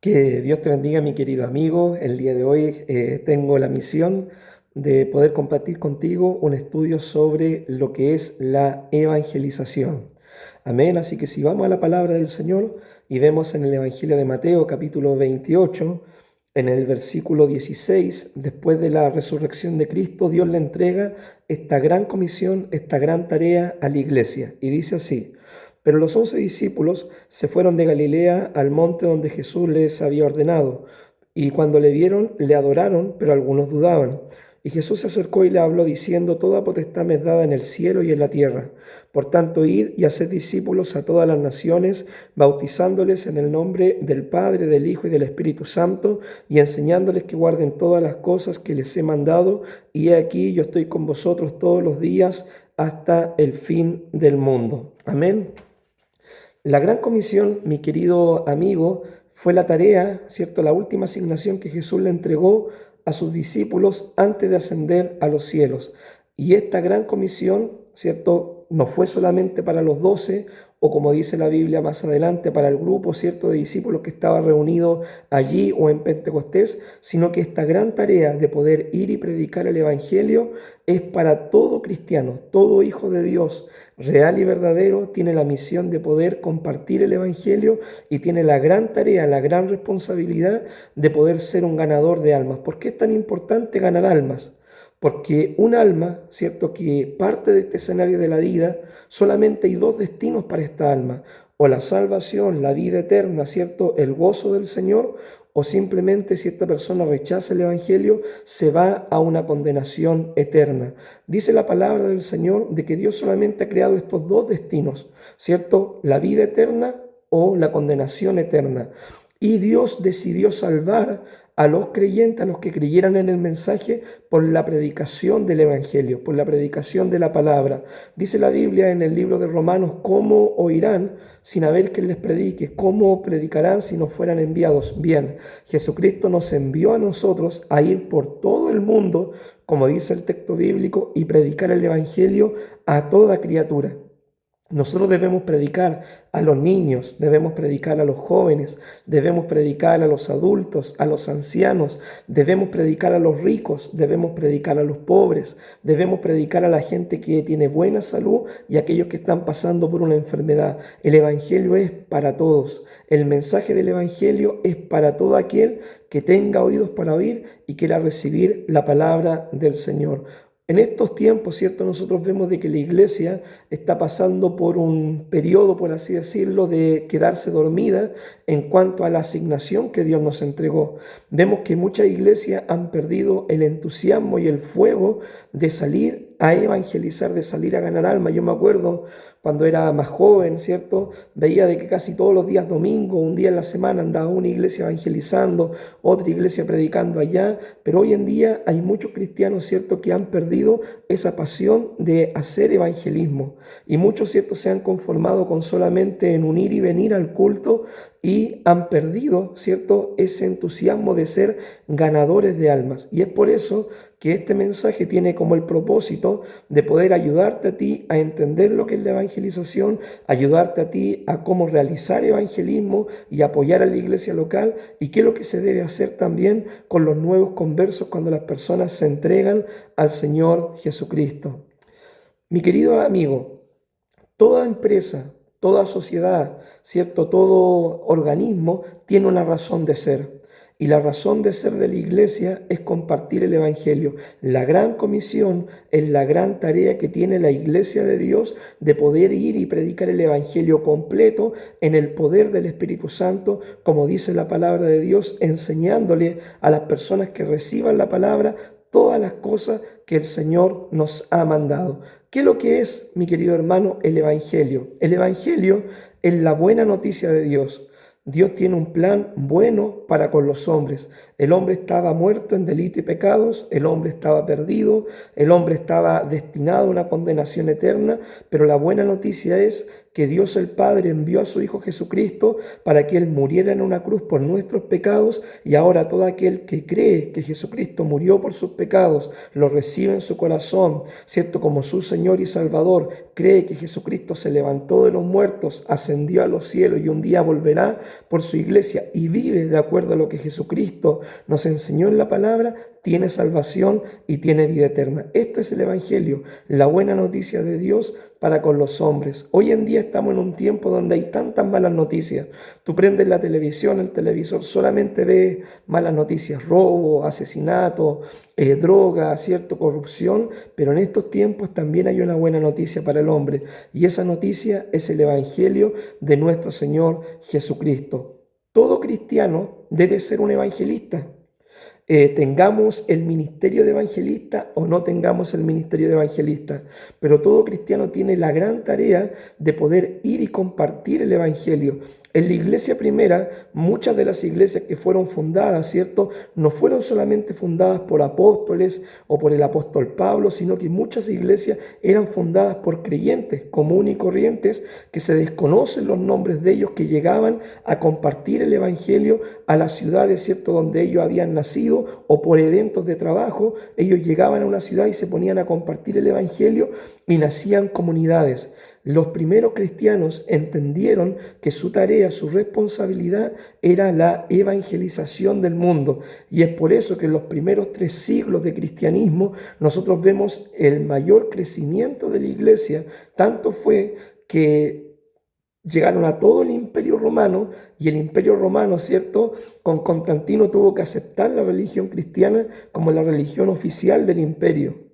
Que Dios te bendiga, mi querido amigo. El día de hoy tengo la misión de poder compartir contigo un estudio sobre lo que es la evangelización. Amén. Así que si vamos a la palabra del Señor y vemos en el Evangelio de Mateo capítulo 28, en el versículo 16, después de la resurrección de Cristo, Dios le entrega esta gran comisión, esta gran tarea a la iglesia. Y dice así: pero los 11 discípulos se fueron de Galilea al monte donde Jesús les había ordenado, y cuando le vieron, le adoraron, pero algunos dudaban. Y Jesús se acercó y le habló diciendo: Toda potestad me es dada en el cielo y en la tierra. Por tanto, id y haced discípulos a todas las naciones, bautizándoles en el nombre del Padre, del Hijo y del Espíritu Santo, y enseñándoles que guarden todas las cosas que les he mandado. Y he aquí, yo estoy con vosotros todos los días hasta el fin del mundo. Amén. La gran comisión, mi querido amigo, fue la tarea, ¿cierto? La última asignación que Jesús le entregó a sus discípulos antes de ascender a los cielos. Y esta gran comisión, ¿cierto? No fue solamente para los 12, o como dice la Biblia más adelante, para el grupo, ¿cierto?, de discípulos que estaba reunido allí o en Pentecostés, sino que esta gran tarea de poder ir y predicar el Evangelio es para todo cristiano, todo hijo de Dios real y verdadero tiene la misión de poder compartir el Evangelio y tiene la gran tarea, la gran responsabilidad de poder ser un ganador de almas. ¿Por qué es tan importante ganar almas? Porque un alma, ¿cierto?, que parte de este escenario de la vida, solamente hay dos destinos para esta alma: o la salvación, la vida eterna, ¿cierto?, el gozo del Señor, o simplemente si esta persona rechaza el Evangelio, se va a una condenación eterna. Dice la palabra del Señor de que Dios solamente ha creado estos dos destinos, ¿cierto?, la vida eterna o la condenación eterna. Y Dios decidió salvar a los creyentes, a los que creyeran en el mensaje, por la predicación del Evangelio, por la predicación de la palabra. Dice la Biblia en el libro de Romanos: ¿cómo oirán sin haber quien les predique? ¿Cómo predicarán si no fueran enviados? Bien, Jesucristo nos envió a nosotros a ir por todo el mundo, como dice el texto bíblico, y predicar el Evangelio a toda criatura. Nosotros debemos predicar a los niños, debemos predicar a los jóvenes, debemos predicar a los adultos, a los ancianos, debemos predicar a los ricos, debemos predicar a los pobres, debemos predicar a la gente que tiene buena salud y a aquellos que están pasando por una enfermedad. El Evangelio es para todos. El mensaje del Evangelio es para todo aquel que tenga oídos para oír y quiera recibir la palabra del Señor. En estos tiempos, ¿cierto?, nosotros vemos de que la iglesia está pasando por un periodo, por así decirlo, de quedarse dormida en cuanto a la asignación que Dios nos entregó. Vemos que muchas iglesias han perdido el entusiasmo y el fuego de salir a evangelizar, de salir a ganar alma. Yo me acuerdo cuando era más joven, ¿cierto? Veía de que casi todos los días domingo, un día en la semana, andaba una iglesia evangelizando, otra iglesia predicando allá, pero hoy en día hay muchos cristianos, ¿cierto?, que han perdido esa pasión de hacer evangelismo, y muchos, ¿cierto?, se han conformado con solamente en un ir y venir al culto y han perdido, ¿cierto?, ese entusiasmo de ser ganadores de almas. Y es por eso que este mensaje tiene como el propósito de poder ayudarte a ti a entender lo que es la evangelización, ayudarte a ti a cómo realizar evangelismo y apoyar a la iglesia local, y qué es lo que se debe hacer también con los nuevos conversos cuando las personas se entregan al Señor Jesucristo. Mi querido amigo, toda empresa, toda sociedad, ¿cierto?, todo organismo tiene una razón de ser. Y la razón de ser de la iglesia es compartir el Evangelio. La gran comisión es la gran tarea que tiene la iglesia de Dios de poder ir y predicar el Evangelio completo en el poder del Espíritu Santo, como dice la palabra de Dios, enseñándole a las personas que reciban la palabra todas las cosas que el Señor nos ha mandado. ¿Qué es lo que es, mi querido hermano, el Evangelio? El Evangelio es la buena noticia de Dios. Dios tiene un plan bueno para con los hombres. El hombre estaba muerto en delitos y pecados, el hombre estaba perdido, el hombre estaba destinado a una condenación eterna, pero la buena noticia es que Dios el Padre envió a su Hijo Jesucristo para que Él muriera en una cruz por nuestros pecados, y ahora todo aquel que cree que Jesucristo murió por sus pecados, lo recibe en su corazón, ¿cierto? Como su Señor y Salvador, cree que Jesucristo se levantó de los muertos, ascendió a los cielos y un día volverá por su iglesia y vive de acuerdo a lo que Jesucristo nos enseñó en la palabra, tiene salvación y tiene vida eterna. Esto es el Evangelio, la buena noticia de Dios para con los hombres. Hoy en día estamos en un tiempo donde hay tantas malas noticias. Tú prendes la televisión, el televisor, solamente ves malas noticias, robo, asesinato, droga, cierto, corrupción, pero en estos tiempos también hay una buena noticia para el hombre, y esa noticia es el Evangelio de nuestro Señor Jesucristo. Todo cristiano debe ser un evangelista. Tengamos el ministerio de evangelista o no tengamos el ministerio de evangelista, pero todo cristiano tiene la gran tarea de poder ir y compartir el evangelio. En la iglesia primera, muchas de las iglesias que fueron fundadas, ¿cierto? No fueron solamente fundadas por apóstoles o por el apóstol Pablo, sino que muchas iglesias eran fundadas por creyentes comunes y corrientes que se desconocen los nombres de ellos, que llegaban a compartir el evangelio a las ciudades, ¿cierto? Donde ellos habían nacido, o por eventos de trabajo, ellos llegaban a una ciudad y se ponían a compartir el evangelio y nacían comunidades. Los primeros cristianos entendieron que su tarea, su responsabilidad era la evangelización del mundo. Y es por eso que en los primeros 3 siglos de cristianismo nosotros vemos el mayor crecimiento de la iglesia. Tanto fue que llegaron a todo el imperio romano, y el imperio romano, ¿cierto? Con Constantino tuvo que aceptar la religión cristiana como la religión oficial del imperio.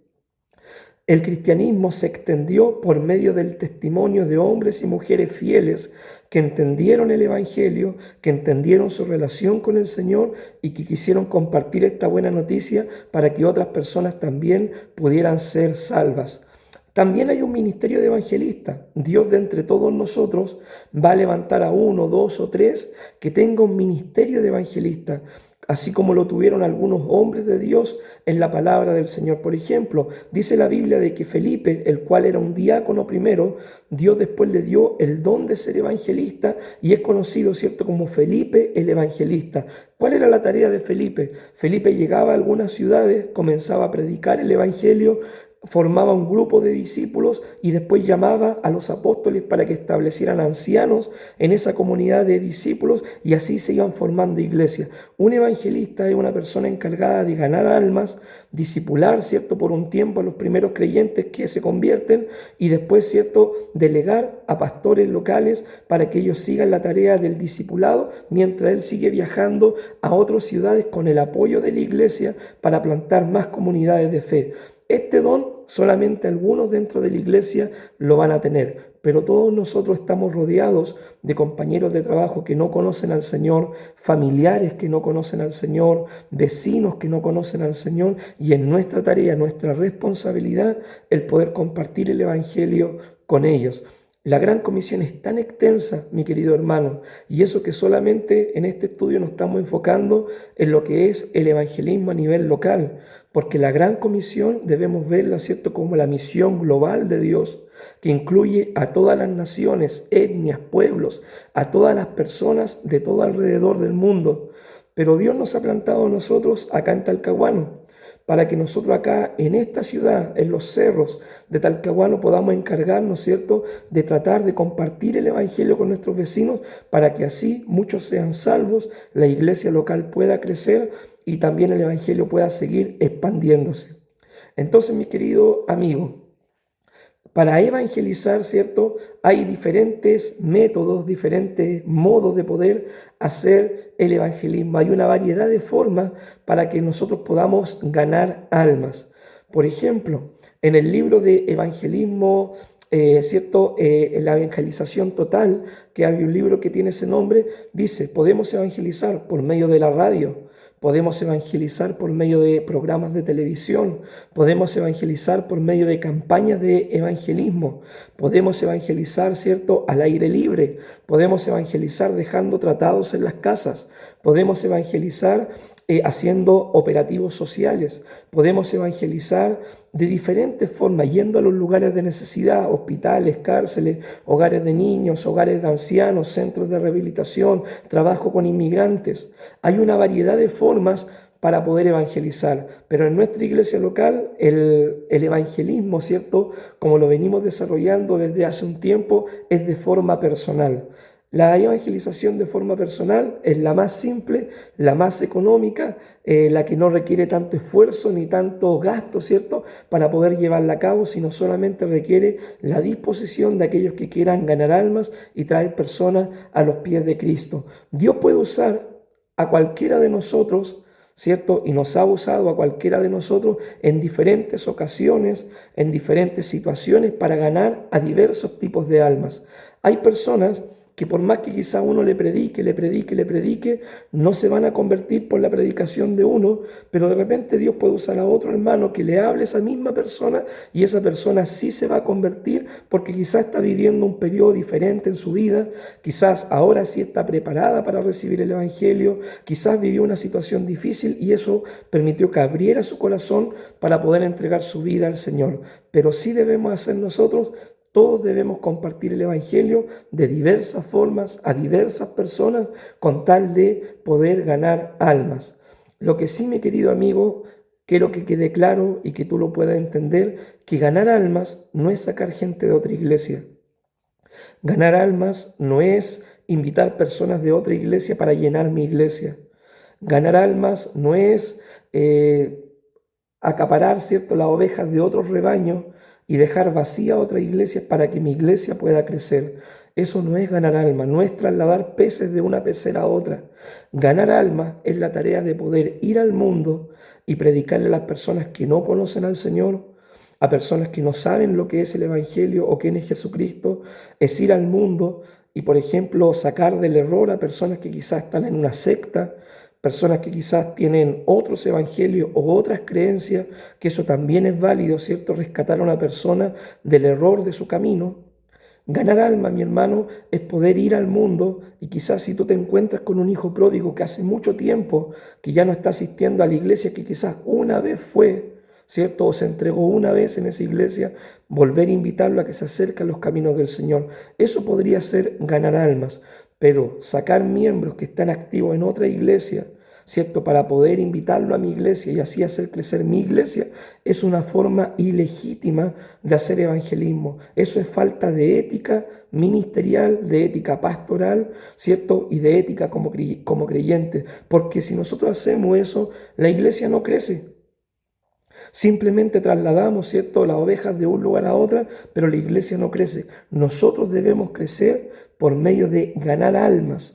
El cristianismo se extendió por medio del testimonio de hombres y mujeres fieles que entendieron el Evangelio, que entendieron su relación con el Señor y que quisieron compartir esta buena noticia para que otras personas también pudieran ser salvas. También hay un ministerio de evangelistas. Dios de entre todos nosotros va a levantar a 1, 2 o 3 que tenga un ministerio de evangelistas, así como lo tuvieron algunos hombres de Dios en la palabra del Señor. Por ejemplo, dice la Biblia de que Felipe, el cual era un diácono primero, Dios después le dio el don de ser evangelista y es conocido, ¿cierto?, como Felipe el evangelista. ¿Cuál era la tarea de Felipe? Felipe llegaba a algunas ciudades, comenzaba a predicar el evangelio, formaba un grupo de discípulos y después llamaba a los apóstoles para que establecieran ancianos en esa comunidad de discípulos, y así se iban formando iglesias. Un evangelista es una persona encargada de ganar almas, discipular, ¿cierto?, por un tiempo a los primeros creyentes que se convierten, y después, ¿cierto?, delegar a pastores locales para que ellos sigan la tarea del discipulado mientras él sigue viajando a otras ciudades con el apoyo de la iglesia para plantar más comunidades de fe. Este don solamente algunos dentro de la iglesia lo van a tener, pero todos nosotros estamos rodeados de compañeros de trabajo que no conocen al Señor, familiares que no conocen al Señor, vecinos que no conocen al Señor, y es nuestra tarea, nuestra responsabilidad el poder compartir el Evangelio con ellos. La Gran Comisión es tan extensa, mi querido hermano, y eso que solamente en este estudio nos estamos enfocando en lo que es el evangelismo a nivel local, porque la Gran Comisión debemos verla, ¿cierto?, como la misión global de Dios, que incluye a todas las naciones, etnias, pueblos, a todas las personas de todo alrededor del mundo. Pero Dios nos ha plantado a nosotros acá en Talcahuano, para que nosotros acá en esta ciudad, en los cerros de Talcahuano, podamos encargarnos, ¿cierto?, de tratar de compartir el Evangelio con nuestros vecinos, para que así muchos sean salvos, la iglesia local pueda crecer y también el Evangelio pueda seguir expandiéndose. Entonces, mi querido amigo, para evangelizar, ¿cierto?, hay diferentes métodos, diferentes modos de poder hacer el evangelismo. Hay una variedad de formas para que nosotros podamos ganar almas. Por ejemplo, en el libro de evangelismo, ¿cierto?, la evangelización total, que hay un libro que tiene ese nombre, dice, podemos evangelizar por medio de la radio, podemos evangelizar por medio de programas de televisión, podemos evangelizar por medio de campañas de evangelismo, podemos evangelizar, ¿cierto?, al aire libre, podemos evangelizar dejando tratados en las casas, podemos evangelizar haciendo operativos sociales. Podemos evangelizar de diferentes formas, yendo a los lugares de necesidad, hospitales, cárceles, hogares de niños, hogares de ancianos, centros de rehabilitación, trabajo con inmigrantes. Hay una variedad de formas para poder evangelizar, pero en nuestra iglesia local el evangelismo, ¿cierto? Como lo venimos desarrollando desde hace un tiempo, es de forma personal. La evangelización de forma personal es la más simple, la más económica, la que no requiere tanto esfuerzo ni tanto gasto, ¿cierto?, para poder llevarla a cabo, sino solamente requiere la disposición de aquellos que quieran ganar almas y traer personas a los pies de Cristo. Dios puede usar a cualquiera de nosotros, ¿cierto? Y nos ha usado a cualquiera de nosotros en diferentes ocasiones, en diferentes situaciones para ganar a diversos tipos de almas. Hay personas que por más que quizá uno le predique, no se van a convertir por la predicación de uno, pero de repente Dios puede usar a otro hermano que le hable a esa misma persona y esa persona sí se va a convertir porque quizás está viviendo un periodo diferente en su vida, quizás ahora sí está preparada para recibir el Evangelio, quizás vivió una situación difícil y eso permitió que abriera su corazón para poder entregar su vida al Señor. Pero sí debemos hacer nosotros. Todos debemos compartir el Evangelio de diversas formas a diversas personas con tal de poder ganar almas. Lo que sí, mi querido amigo, quiero que quede claro y que tú lo puedas entender, que ganar almas no es sacar gente de otra iglesia. Ganar almas no es invitar personas de otra iglesia para llenar mi iglesia. Ganar almas no es acaparar, ¿cierto?, las ovejas de otros rebaños y dejar vacía otra iglesia para que mi iglesia pueda crecer. Eso no es ganar almas, no es trasladar peces de una pecera a otra. Ganar almas es la tarea de poder ir al mundo y predicarle a las personas que no conocen al Señor, a personas que no saben lo que es el Evangelio o quién es Jesucristo, es ir al mundo y, por ejemplo, sacar del error a personas que quizás están en una secta, personas que quizás tienen otros evangelios o otras creencias, que eso también es válido, ¿cierto? Rescatar a una persona del error de su camino. Ganar alma, mi hermano, es poder ir al mundo y quizás si tú te encuentras con un hijo pródigo que hace mucho tiempo que ya no está asistiendo a la iglesia, que quizás una vez fue, ¿cierto? O se entregó una vez en esa iglesia, volver a invitarlo a que se acerque a los caminos del Señor. Eso podría ser ganar almas, pero sacar miembros que están activos en otra iglesia, ¿cierto? Para poder invitarlo a mi iglesia y así hacer crecer mi iglesia, es una forma ilegítima de hacer evangelismo. Eso es falta de ética ministerial, de ética pastoral, ¿cierto? Y de ética como creyentes. Porque si nosotros hacemos eso, la iglesia no crece. Simplemente trasladamos, ¿cierto?, las ovejas de un lugar a otra, pero la iglesia no crece. Nosotros debemos crecer por medio de ganar almas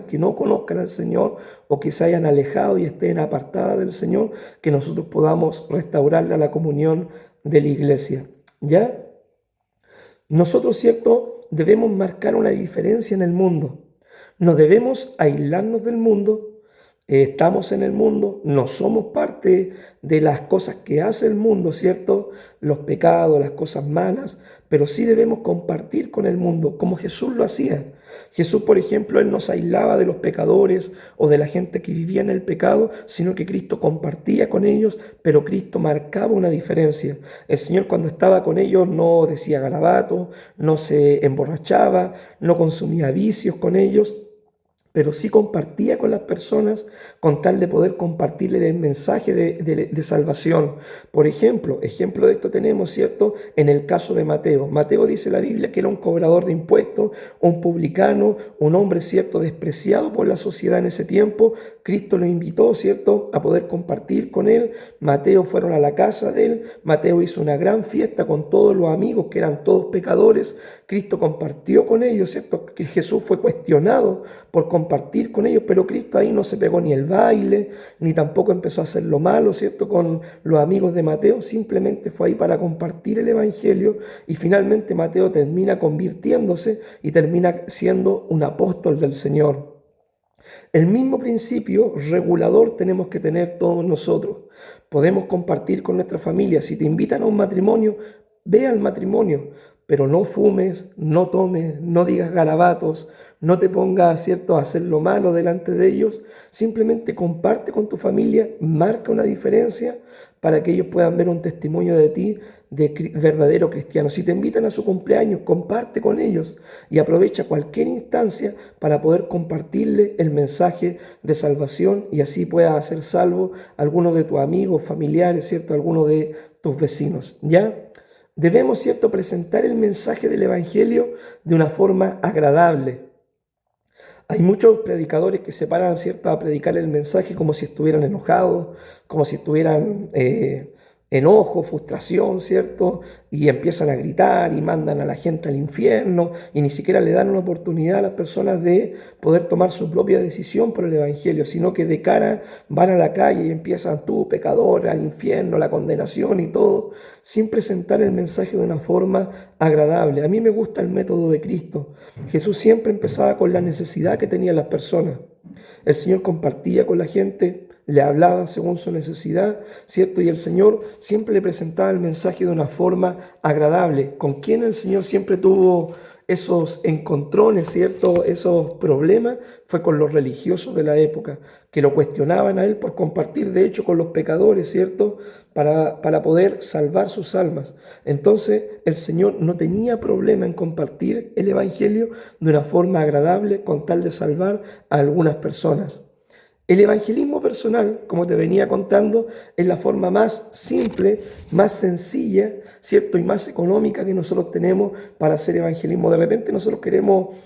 que no conozcan al Señor o que se hayan alejado y estén apartadas del Señor, que nosotros podamos restaurarle a la comunión de la iglesia. ¿Ya? Nosotros, ¿cierto?, debemos marcar una diferencia en el mundo. No debemos aislarnos del mundo. Estamos en el mundo, no somos parte de las cosas que hace el mundo, ¿cierto? Los pecados, las cosas malas, pero sí debemos compartir con el mundo, como Jesús lo hacía. Jesús, por ejemplo, él no se aislaba de los pecadores o de la gente que vivía en el pecado, sino que Cristo compartía con ellos, pero Cristo marcaba una diferencia. El Señor cuando estaba con ellos no decía garabatos, no se emborrachaba, no consumía vicios con ellos, pero sí compartía con las personas con tal de poder compartirle el mensaje de salvación. Por ejemplo de esto tenemos, ¿cierto?, en el caso de Mateo. Mateo dice la Biblia que era un cobrador de impuestos, un publicano, un hombre, ¿cierto?, despreciado por la sociedad en ese tiempo. Cristo lo invitó, ¿cierto?, a poder compartir con él. Mateo fueron a la casa de él. Mateo hizo una gran fiesta con todos los amigos que eran todos pecadores. Cristo compartió con ellos, ¿cierto? Que Jesús fue cuestionado por compartir con ellos, pero Cristo ahí no se pegó ni el baile, ni tampoco empezó a hacer lo malo, ¿cierto?, con los amigos de Mateo, simplemente fue ahí para compartir el Evangelio y finalmente Mateo termina convirtiéndose y termina siendo un apóstol del Señor. El mismo principio regulador tenemos que tener todos nosotros. Podemos compartir con nuestra familia. Si te invitan a un matrimonio, ve al matrimonio. pero no fumes, no tomes, no digas garabatos, no te pongas, ¿cierto?, a hacer lo malo delante de ellos. Simplemente comparte con tu familia, marca una diferencia para que ellos puedan ver un testimonio de ti de verdadero cristiano. Si te invitan a su cumpleaños, comparte con ellos y aprovecha cualquier instancia para poder compartirle el mensaje de salvación y así puedas hacer salvo a alguno de tus amigos, familiares, ¿cierto?, alguno de tus vecinos, ¿ya? Debemos, ¿cierto?, presentar el mensaje del Evangelio de una forma agradable. Hay muchos predicadores que se paran, ¿cierto?, a predicar el mensaje como si estuvieran enojados, como si estuvieran enojo, frustración, ¿cierto? Y empiezan a gritar y mandan a la gente al infierno y ni siquiera le dan una oportunidad a las personas de poder tomar su propia decisión por el Evangelio, sino que de cara van a la calle y empiezan tú, pecador, al infierno, la condenación y todo, sin presentar el mensaje de una forma agradable. A mí me gusta el método de Cristo. Jesús siempre empezaba con la necesidad que tenían las personas. El Señor compartía con la gente, le hablaba según su necesidad, ¿cierto? Y el Señor siempre le presentaba el mensaje de una forma agradable. ¿Con quién el Señor siempre tuvo esos encontrones, ¿cierto? Esos problemas? Fue con los religiosos de la época, que lo cuestionaban a Él por compartir, de hecho, con los pecadores, ¿cierto? Para poder salvar sus almas. Entonces, el Señor no tenía problema en compartir el Evangelio de una forma agradable con tal de salvar a algunas personas. El evangelismo personal, como te venía contando, es la forma más simple, más sencilla, ¿cierto? Y más económica que nosotros tenemos para hacer evangelismo. De repente nosotros queremos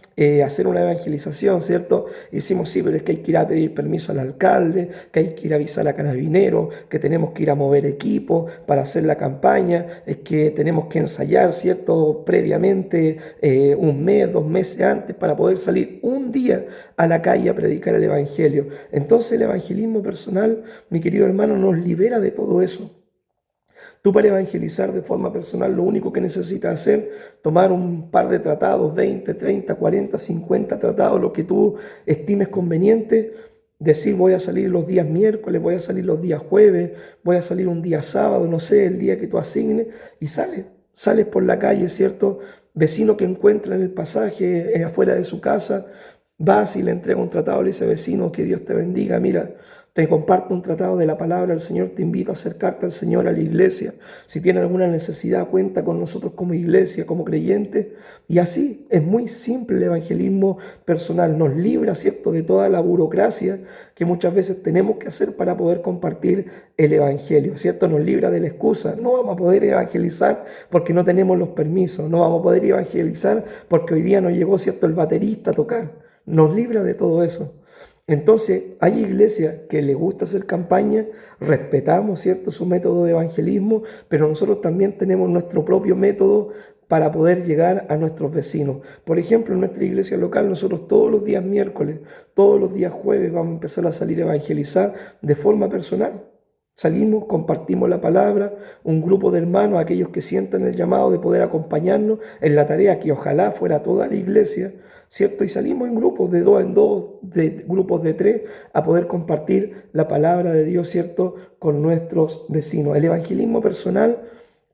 hacer una evangelización, ¿cierto? Y decimos, sí, pero es que hay que ir a pedir permiso al alcalde, que hay que ir a avisar a carabineros, que tenemos que ir a mover equipo para hacer la campaña, es que tenemos que ensayar, ¿cierto? Previamente, un mes, 2 meses antes, para poder salir un día a la calle a predicar el evangelio. Entonces el evangelismo personal, mi querido hermano, nos libera de todo eso. Tú para evangelizar de forma personal lo único que necesitas hacer, tomar un par de tratados, 20, 30, 40, 50 tratados, lo que tú estimes conveniente, decir voy a salir los días miércoles, voy a salir los días jueves, voy a salir un día sábado, no sé, el día que tú asignes, y sales por la calle, ¿cierto? Vecino que encuentra en el pasaje, afuera de su casa, vas y le entrega un tratado, le dice, vecino, que Dios te bendiga, mira, te comparto un tratado de la palabra del Señor, te invito a acercarte al Señor, a la iglesia. Si tienes alguna necesidad, cuenta con nosotros como iglesia, como creyente. Y así es muy simple el evangelismo personal. Nos libra, ¿cierto?, de toda la burocracia que muchas veces tenemos que hacer para poder compartir el evangelio, ¿cierto? Nos libra de la excusa. No vamos a poder evangelizar porque no tenemos los permisos. No vamos a poder evangelizar porque hoy día no llegó, ¿cierto?, el baterista a tocar. Nos libra de todo eso. Entonces, hay iglesias que les gusta hacer campaña, respetamos, ¿cierto?, su método de evangelismo, pero nosotros también tenemos nuestro propio método para poder llegar a nuestros vecinos. Por ejemplo, en nuestra iglesia local, nosotros todos los días miércoles, todos los días jueves vamos a empezar a salir a evangelizar de forma personal. Salimos, compartimos la palabra, un grupo de hermanos, aquellos que sientan el llamado de poder acompañarnos en la tarea que ojalá fuera toda la iglesia, ¿cierto? Y salimos en grupos de 2 en 2, de grupos de 3, a poder compartir la palabra de Dios, ¿cierto?, con nuestros vecinos. El evangelismo personal,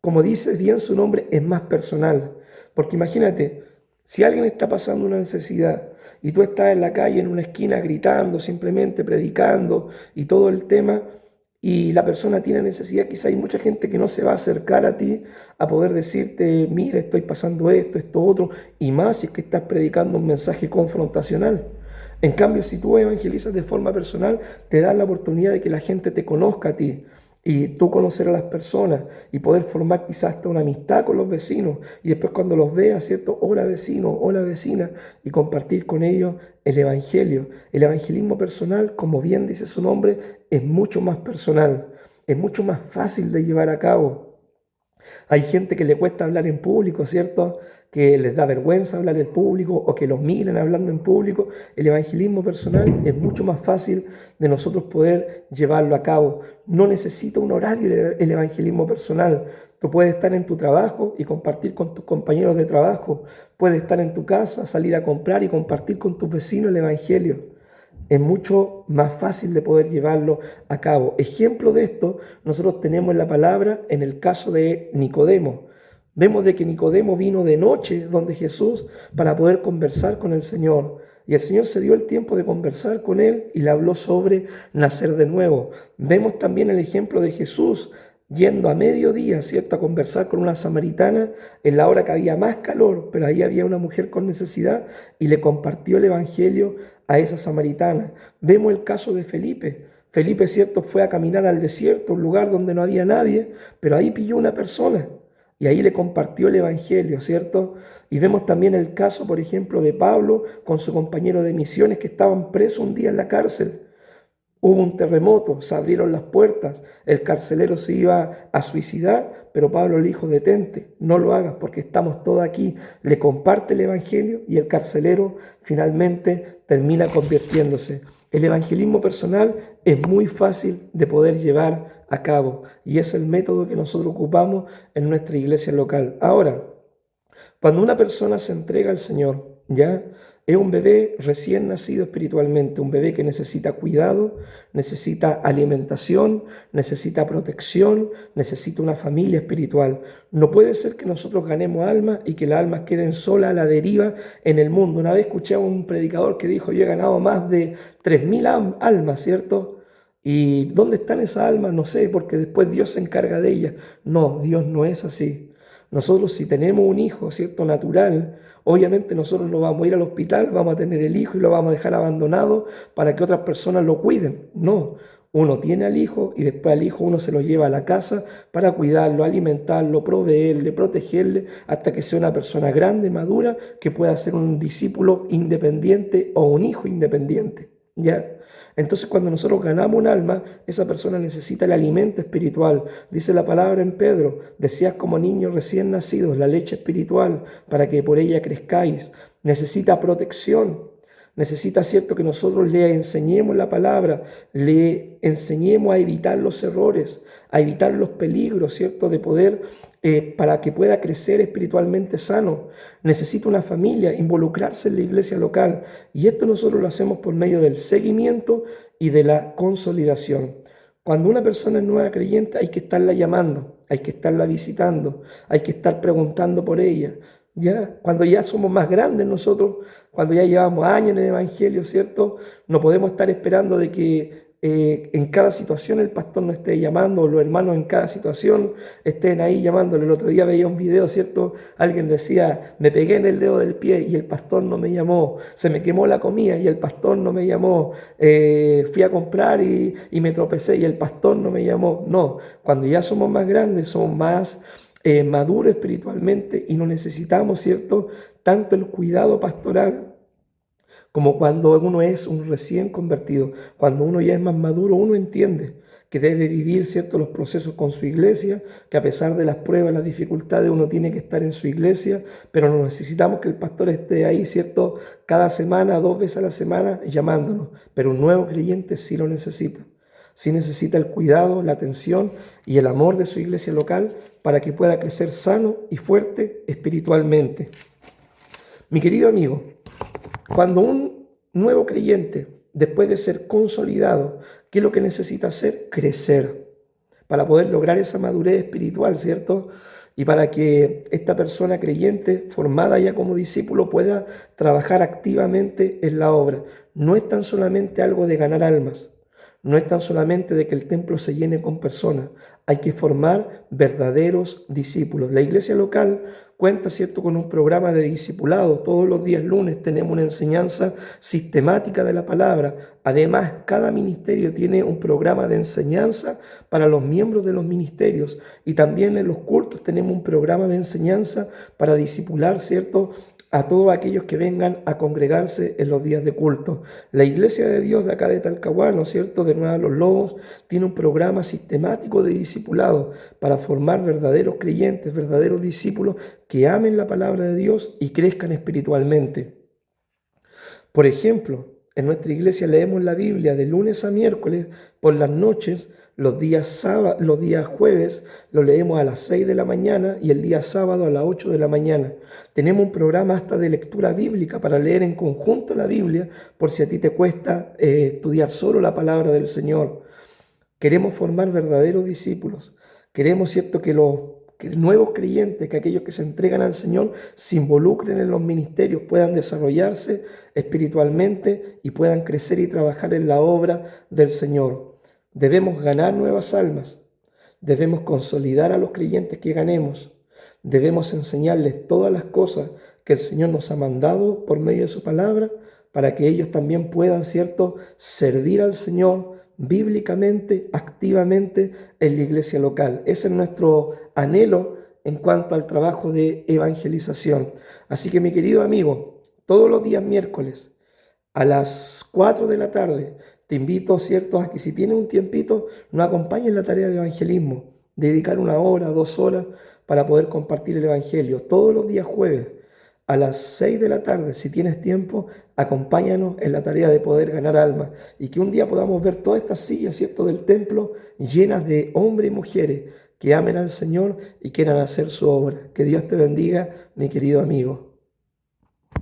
como dice bien su nombre, es más personal. Porque imagínate, si alguien está pasando una necesidad y tú estás en la calle, en una esquina, gritando, simplemente predicando y todo el tema, y la persona tiene necesidad, quizá hay mucha gente que no se va a acercar a ti a poder decirte, mira, estoy pasando esto, esto, otro, y más si es que estás predicando un mensaje confrontacional. En cambio, si tú evangelizas de forma personal, te das la oportunidad de que la gente te conozca a ti y tú conocer a las personas y poder formar quizás hasta una amistad con los vecinos y después cuando los veas, ¿cierto? Hola vecino, hola vecina, y compartir con ellos el evangelio. El evangelismo personal, como bien dice su nombre, es mucho más personal, es mucho más fácil de llevar a cabo. Hay gente que le cuesta hablar en público, ¿cierto? Que les da vergüenza hablar en público o que los miren hablando en público. El evangelismo personal es mucho más fácil de nosotros poder llevarlo a cabo. No necesita un horario el evangelismo personal. Tú puedes estar en tu trabajo y compartir con tus compañeros de trabajo. Puedes estar en tu casa, salir a comprar y compartir con tus vecinos el evangelio. Es mucho más fácil de poder llevarlo a cabo. Ejemplo de esto, nosotros tenemos la palabra en el caso de Nicodemo. Vemos de que Nicodemo vino de noche donde Jesús para poder conversar con el Señor. Y el Señor se dio el tiempo de conversar con él y le habló sobre nacer de nuevo. Vemos también el ejemplo de Jesús yendo a mediodía, ¿cierto?, a conversar con una samaritana en la hora que había más calor, pero ahí había una mujer con necesidad y le compartió el evangelio a esa samaritana. Vemos el caso de Felipe. Felipe, ¿cierto?, fue a caminar al desierto, un lugar donde no había nadie, pero ahí pilló una persona y ahí le compartió el evangelio, ¿cierto? Y vemos también el caso, por ejemplo, de Pablo con su compañero de misiones que estaban presos un día en la cárcel. Hubo un terremoto, se abrieron las puertas, el carcelero se iba a suicidar, pero Pablo le dijo, detente, no lo hagas porque estamos todos aquí. Le comparte el evangelio y el carcelero finalmente termina convirtiéndose. El evangelismo personal es muy fácil de poder llevar a cabo y es el método que nosotros ocupamos en nuestra iglesia local. Ahora, cuando una persona se entrega al Señor, ya es un bebé recién nacido espiritualmente, un bebé que necesita cuidado, necesita alimentación, necesita protección, necesita una familia espiritual. No puede ser que nosotros ganemos almas y que las almas queden solas a la deriva en el mundo. Una vez escuché a un predicador que dijo, yo he ganado más de 3.000 almas, ¿cierto? ¿Y dónde están esas almas? No sé, porque después Dios se encarga de ellas. No, Dios no es así. Nosotros si tenemos un hijo, ¿cierto?, natural, obviamente nosotros no vamos a ir al hospital, vamos a tener el hijo y lo vamos a dejar abandonado para que otras personas lo cuiden. No, uno tiene al hijo y después al hijo uno se lo lleva a la casa para cuidarlo, alimentarlo, proveerle, protegerle, hasta que sea una persona grande, madura, que pueda ser un discípulo independiente o un hijo independiente. ¿Ya? Entonces cuando nosotros ganamos un alma, esa persona necesita el alimento espiritual. Dice la palabra en Pedro, decías como niños recién nacidos, la leche espiritual para que por ella crezcáis. Necesita protección. Necesita, cierto, que nosotros le enseñemos la palabra, le enseñemos a evitar los errores, a evitar los peligros, cierto, de poder, para que pueda crecer espiritualmente sano. Necesita una familia, involucrarse en la iglesia local. Y esto nosotros lo hacemos por medio del seguimiento y de la consolidación. Cuando una persona es nueva creyente hay que estarla llamando, hay que estarla visitando, hay que estar preguntando por ella. Ya, cuando ya somos más grandes nosotros, cuando ya llevamos años en el Evangelio, ¿cierto? No podemos estar esperando de que en cada situación el pastor nos esté llamando, o los hermanos en cada situación estén ahí llamándole. El otro día veía un video, ¿cierto? Alguien decía, me pegué en el dedo del pie y el pastor no me llamó, se me quemó la comida y el pastor no me llamó, fui a comprar y me tropecé y el pastor no me llamó. No, cuando ya somos más grandes, somos más maduro espiritualmente y no necesitamos, ¿cierto?, tanto el cuidado pastoral como cuando uno es un recién convertido. Cuando uno ya es más maduro, uno entiende que debe vivir, ¿cierto?, los procesos con su iglesia, que a pesar de las pruebas, las dificultades, uno tiene que estar en su iglesia, pero no necesitamos que el pastor esté ahí, ¿cierto?, cada semana, 2 veces a la semana, llamándonos. Pero un nuevo creyente sí lo necesita. Sí necesita el cuidado, la atención y el amor de su iglesia local para que pueda crecer sano y fuerte espiritualmente. Mi querido amigo, cuando un nuevo creyente, después de ser consolidado, ¿qué es lo que necesita hacer? Crecer, para poder lograr esa madurez espiritual, ¿cierto? Y para que esta persona creyente, formada ya como discípulo, pueda trabajar activamente en la obra. No es tan solamente algo de ganar almas, no es tan solamente de que el templo se llene con personas, hay que formar verdaderos discípulos. La iglesia local cuenta, ¿cierto?, con un programa de discipulado. Todos los días lunes tenemos una enseñanza sistemática de la palabra. Además, cada ministerio tiene un programa de enseñanza para los miembros de los ministerios. Y también en los cultos tenemos un programa de enseñanza para discipular, ¿cierto?, a todos aquellos que vengan a congregarse en los días de culto. La Iglesia de Dios de acá de Talcahuano, ¿cierto?, de Nueva Los Lobos, tiene un programa sistemático de discipulado para formar verdaderos creyentes, verdaderos discípulos que amen la palabra de Dios y crezcan espiritualmente. Por ejemplo, en nuestra iglesia leemos la Biblia de lunes a miércoles por las noches. Los días jueves lo leemos a las 6 de la mañana y el día sábado a las 8 de la mañana. Tenemos un programa hasta de lectura bíblica para leer en conjunto la Biblia por si a ti te cuesta estudiar solo la palabra del Señor. Queremos formar verdaderos discípulos. Queremos, ¿cierto?, que los que nuevos creyentes, que aquellos que se entregan al Señor se involucren en los ministerios, puedan desarrollarse espiritualmente y puedan crecer y trabajar en la obra del Señor. Debemos ganar nuevas almas, debemos consolidar a los creyentes que ganemos, debemos enseñarles todas las cosas que el Señor nos ha mandado por medio de su palabra, para que ellos también puedan, ¿cierto?, servir al Señor bíblicamente, activamente en la iglesia local. Ese es nuestro anhelo en cuanto al trabajo de evangelización. Así que, mi querido amigo, todos los días miércoles a las 4 de la tarde, te invito, ¿cierto?, a que si tienes un tiempito, nos acompañes en la tarea de evangelismo, dedicar 1 hora, 2 horas para poder compartir el evangelio. Todos los días jueves a las 6 de la tarde, si tienes tiempo, acompáñanos en la tarea de poder ganar almas y que un día podamos ver todas estas sillas, ¿cierto?, del templo llenas de hombres y mujeres que amen al Señor y quieran hacer su obra. Que Dios te bendiga, mi querido amigo.